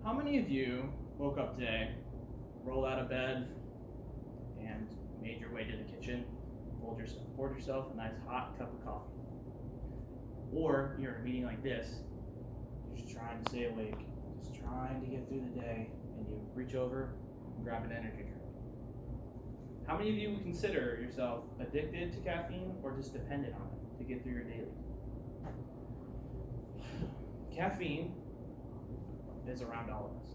How many of you woke up today, rolled out of bed, and made your way to the kitchen, poured yourself a nice hot cup of coffee? Or you're in a meeting like this, you're just trying to stay awake, just trying to get through the day, and you reach over and grab an energy drink. How many of you would consider yourself addicted to caffeine or just dependent on it to get through your daily? Caffeine is around all of us.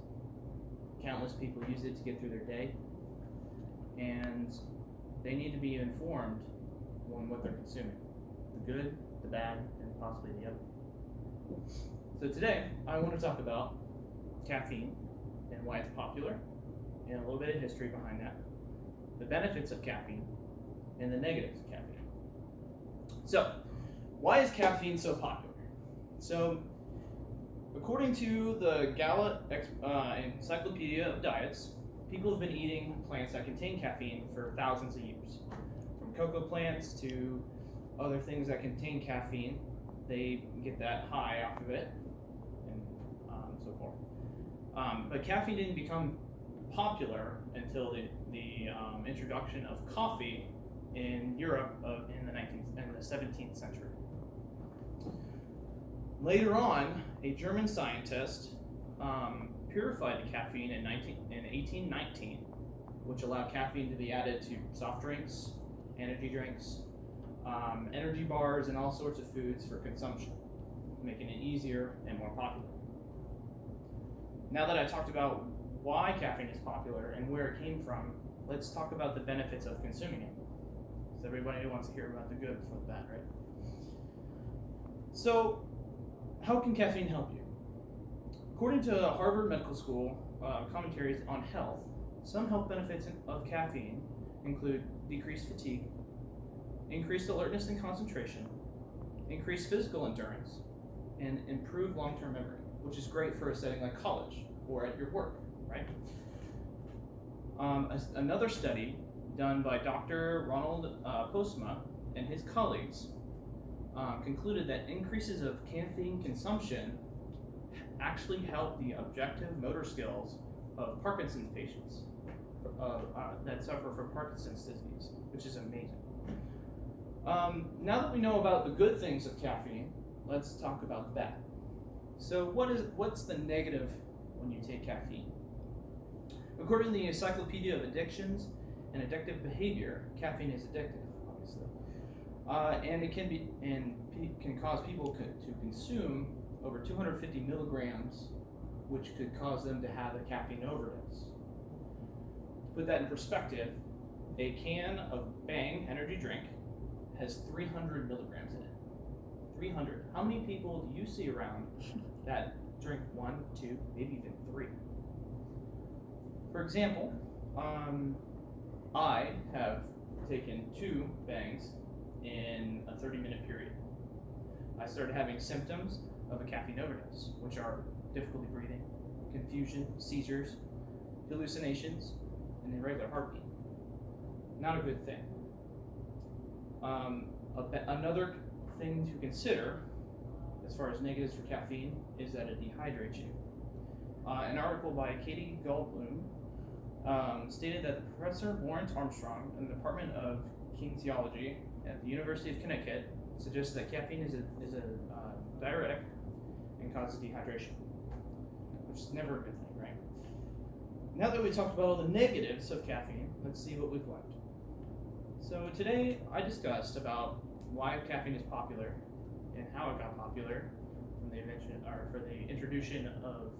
Countless people use it to get through their day, and they need to be informed on what they're consuming, the good, the bad, and possibly the ugly. So today, I want to talk about caffeine and why it's popular, and a little bit of history behind that, the benefits of caffeine, and the negatives of caffeine. So, why is caffeine so popular? So, according to the Gallup Encyclopedia of Diets, people have been eating plants that contain caffeine for thousands of years. From cocoa plants to other things that contain caffeine, they get that high off of it, and so forth. But caffeine didn't become popular until the introduction of coffee in Europe in the 17th century. Later on, a German scientist purified the caffeine in 1819, which allowed caffeine to be added to soft drinks, energy drinks, energy bars, and all sorts of foods for consumption, making it easier and more popular. Now that I talked about why caffeine is popular and where it came from, let's talk about the benefits of consuming it. Because everybody wants to hear about the good before the bad, right? So, how can caffeine help you? According to Harvard Medical School commentaries on health, some health benefits of caffeine include decreased fatigue, increased alertness and concentration, increased physical endurance, and improved long-term memory, which is great for a setting like college or at your work, right? Another study done by Dr. Ronald Postma and his colleagues concluded that increases of caffeine consumption actually help the objective motor skills of Parkinson's patients that suffer from Parkinson's disease, which is amazing. Now that we know about the good things of caffeine, let's talk about the bad. So what's the negative when you take caffeine? According to the Encyclopedia of Addictions and Addictive Behavior, caffeine is addictive, obviously. And it can cause people to consume over 250 milligrams, which could cause them to have a caffeine overdose. To put that in perspective, a can of Bang energy drink has 300 milligrams in it. 300. How many people do you see around that drink 1, 2, maybe even 3? For example, I have taken 2 Bangs in a 30-minute period. I started having symptoms of a caffeine overdose, which are difficulty breathing, confusion, seizures, hallucinations, and irregular heartbeat. Not a good thing. Another thing to consider, as far as negatives for caffeine, is that it dehydrates you. An article by Katie Goldblum stated that Professor Lawrence Armstrong in the Department of Kinesiology at the University of Connecticut suggests that caffeine is a diuretic and causes dehydration, which is never a good thing, right? Now that we talked about all the negatives of caffeine, let's see what we've learned. So today I discussed about why caffeine is popular and how it got popular from the introduction of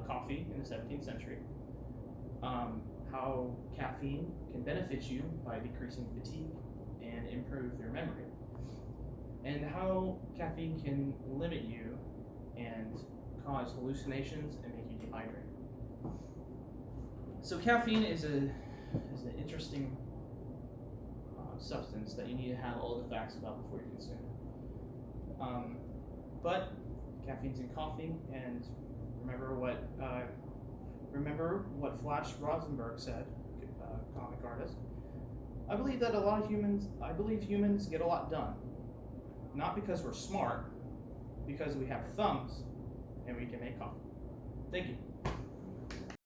coffee in the 17th century. How caffeine can benefit you by decreasing fatigue and improve your memory, and how caffeine can limit you and cause hallucinations and make you dehydrated. So caffeine is an interesting substance that you need to have all the facts about before you consume it. But caffeine's in coffee, and remember what Flash Rosenberg said, comic artist. I believe humans get a lot done, not because we're smart, because we have thumbs and we can make coffee. Thank you.